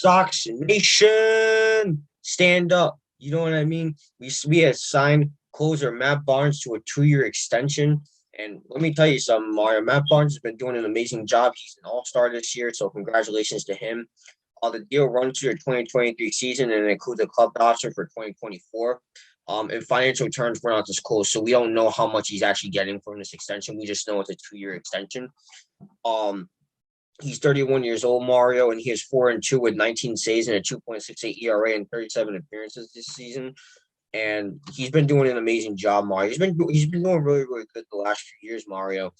Sox Nation, stand up. You know what I mean? We had signed closer Matt Barnes to a 2-year extension. And let me tell you something, Mario. Matt Barnes has been doing an amazing job. He's an all-star this year, so congratulations to him. The deal runs through the 2023 season and it includes a club option for 2024. And financial terms were not disclosed, so we don't know how much he's actually getting from this extension. We just know it's a 2-year extension. He's 31 years old, Mario, and he is 4-2 with 19 saves and a 2.68 ERA and 37 appearances this season. And he's been doing an amazing job, Mario. He's been doing really, really good the last few years, Mario.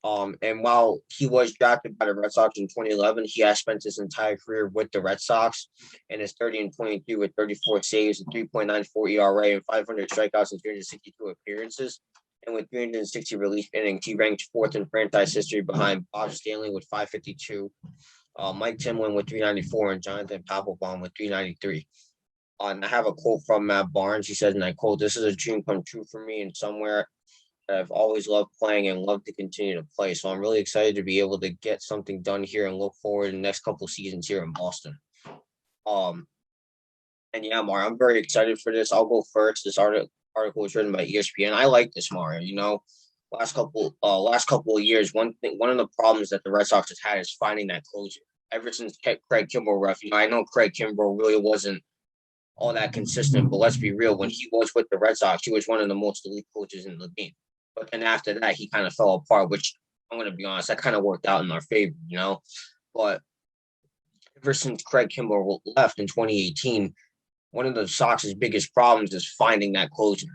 And while he was drafted by the Red Sox in 2011, he has spent his entire career with the Red Sox and is 30-22 with 34 saves, a 3.94 ERA, and 500 strikeouts in 362 appearances. And with 360 relief innings, he ranks fourth in franchise history behind Bob Stanley with 552, Mike Timlin with 394, and Jonathan Papelbon with 393. And I have a quote from Matt Barnes. He says, and I quote, "This is a dream come true for me and somewhere I've always loved playing and love to continue to play. So I'm really excited to be able to get something done here and look forward to the next couple of seasons here in Boston." And yeah, Mario, I'm very excited for this. I'll go first. This article was written by ESPN. I like this, Mario. You know, last couple of years, one of the problems that the Red Sox has had is finding that closer. Ever since Craig Kimbrell left, I know Craig Kimbrell really wasn't all that consistent, but let's be real. When he was with the Red Sox, he was one of the most elite coaches in the game. But then after that, he kind of fell apart, which I'm going to be honest, that kind of worked out in our favor, you know. But ever since Craig Kimbrell left in 2018, one of the Sox's biggest problems is finding that closer.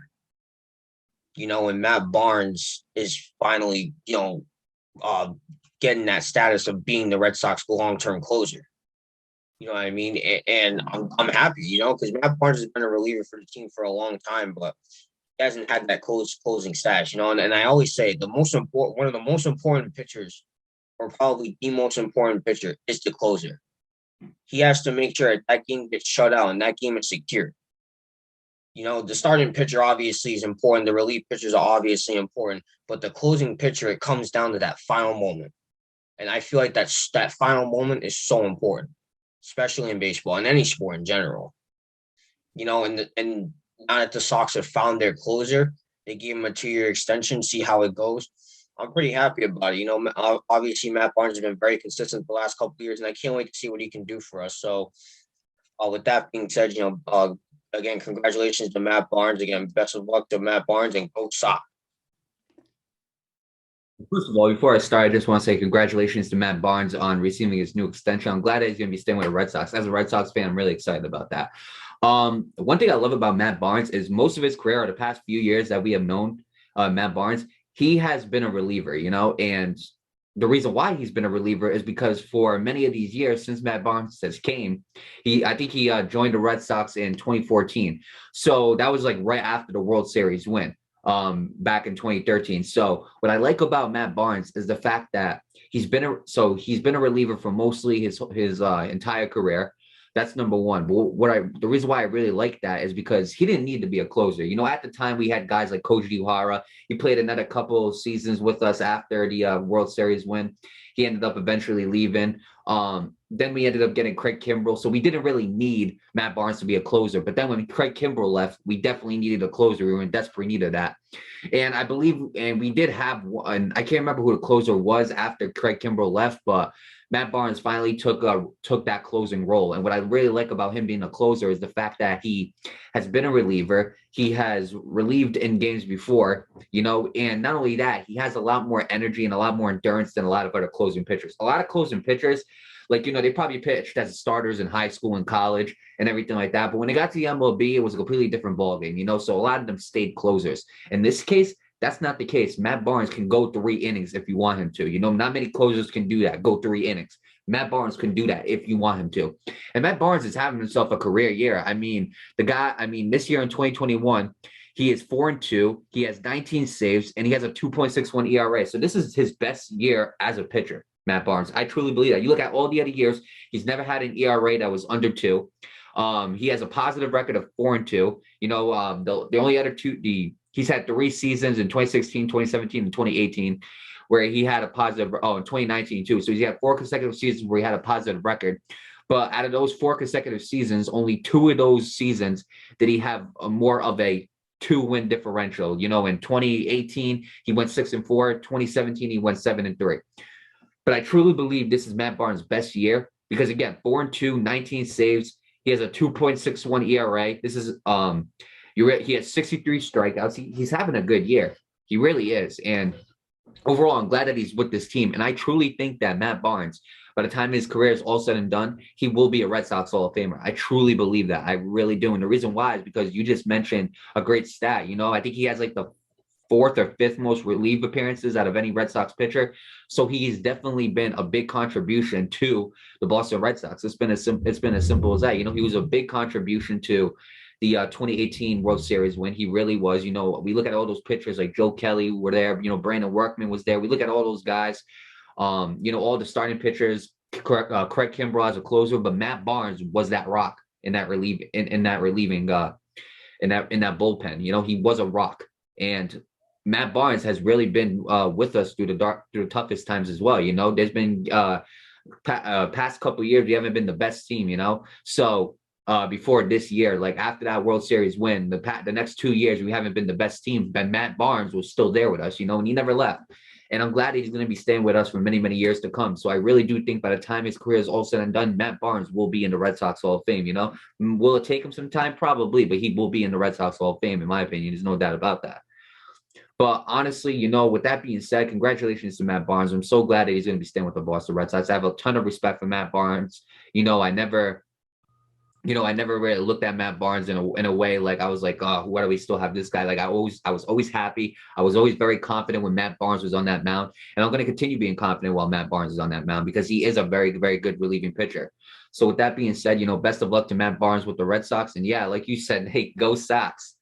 You know, and Matt Barnes is finally, getting that status of being the Red Sox long-term closer. You know what I mean? And I'm happy, because Matt Barnes has been a reliever for the team for a long time, but he hasn't had that closing status, and I always say one of the most important pitchers, or probably the most important pitcher, is the closer. He has to make sure that game gets shut out and that game is secure. The starting pitcher obviously is important. The relief pitchers are obviously important, but the closing pitcher, it comes down to that final moment. And I feel like that final moment is so important, especially in baseball and any sport in general. And now that the Sox have found their closer, they gave him a 2-year extension, see how it goes. I'm pretty happy about it. Obviously Matt Barnes has been very consistent the last couple of years, and I can't wait to see what he can do for us. So with that being said, again, congratulations to Matt Barnes. Again, best of luck to Matt Barnes and Go Sox. First of all, before I start, I just want to say congratulations to Matt Barnes on receiving his new extension. I'm glad that he's going to be staying with the Red Sox. As a Red Sox fan, I'm really excited about that. One thing I love about Matt Barnes is most of his career, or the past few years that we have known Matt Barnes, he has been a reliever, and the reason why he's been a reliever is because for many of these years since Matt Barnes has came, I think he joined the Red Sox in 2014. So that was like right after the World Series win back in 2013. So what I like about Matt Barnes is the fact that he's been a reliever for mostly his entire career. That's number one. But the reason why I really like that is because he didn't need to be a closer. At the time we had guys like Koji Uehara. He played another couple of seasons with us after the World Series win. He ended up eventually leaving. Then we ended up getting Craig Kimbrell. So we didn't really need Matt Barnes to be a closer. But then when Craig Kimbrell left, we definitely needed a closer. We were in desperate need of that. And I believe, and we did have one. I can't remember who the closer was after Craig Kimbrell left, but Matt Barnes finally took that closing role. And what I really like about him being a closer is the fact that he has been a reliever. He has relieved in games before, and not only that, he has a lot more energy and a lot more endurance than a lot of other closing pitchers. A lot of closing pitchers, they probably pitched as starters in high school and college and everything like that. But when they got to the MLB, it was a completely different ballgame, so a lot of them stayed closers. In this case, that's not the case. Matt Barnes can go 3 innings if you want him to. Not many closers can do that, go 3 innings. Matt Barnes can do that if you want him to. And Matt Barnes is having himself a career year. This year in 2021, he is 4-2. He has 19 saves, and he has a 2.61 ERA. So this is his best year as a pitcher, Matt Barnes. I truly believe that. You look at all the other years, he's never had an ERA that was under 2. He has a positive record of 4-2. The only other two, he's had 3 seasons in 2016, 2017, and 2018 where he had a positive, in 2019 too. So he's had 4 consecutive seasons where he had a positive record. But out of those 4 consecutive seasons, only 2 of those seasons did he have more of a 2-win differential. In 2018, he went 6-4. 2017, he went 7-3. But I truly believe this is Matt Barnes' best year because again, 4-2, 19 saves. He has a 2.61 ERA. This is he has 63 strikeouts. He's having a good year. He really is. And overall, I'm glad that he's with this team. And I truly think that Matt Barnes, by the time his career is all said and done, he will be a Red Sox Hall of Famer. I truly believe that. I really do. And the reason why is because you just mentioned a great stat. I think he has like the fourth or fifth most relief appearances out of any Red Sox pitcher. So he's definitely been a big contribution to the Boston Red Sox. It's been as simple as that. He was a big contribution to the 2018 World Series when he really was. We look at all those pitchers like Joe Kelly were there. Brandon Workman was there. We look at all those guys. All the starting pitchers. Craig Kimbrell as a closer, but Matt Barnes was that rock in that relieving in that bullpen. He was a rock, and Matt Barnes has really been with us through the toughest times as well. There's been past couple of years we haven't been the best team. So before this year, like after that World Series win, the next 2 years we haven't been the best team. But Matt Barnes was still there with us, and he never left. And I'm glad he's going to be staying with us for many, many years to come. So I really do think by the time his career is all said and done, Matt Barnes will be in the Red Sox Hall of Fame. Will it take him some time? Probably, but he will be in the Red Sox Hall of Fame, in my opinion. There's no doubt about that. But honestly, with that being said, congratulations to Matt Barnes. I'm so glad that he's going to be staying with the Boston Red Sox. I have a ton of respect for Matt Barnes. I never really looked at Matt Barnes in a way like I was like, oh, why do we still have this guy? Like I was always happy. I was always very confident when Matt Barnes was on that mound, and I'm going to continue being confident while Matt Barnes is on that mound because he is a very, very good relieving pitcher. So with that being said, best of luck to Matt Barnes with the Red Sox, and yeah, like you said, hey, go Sox.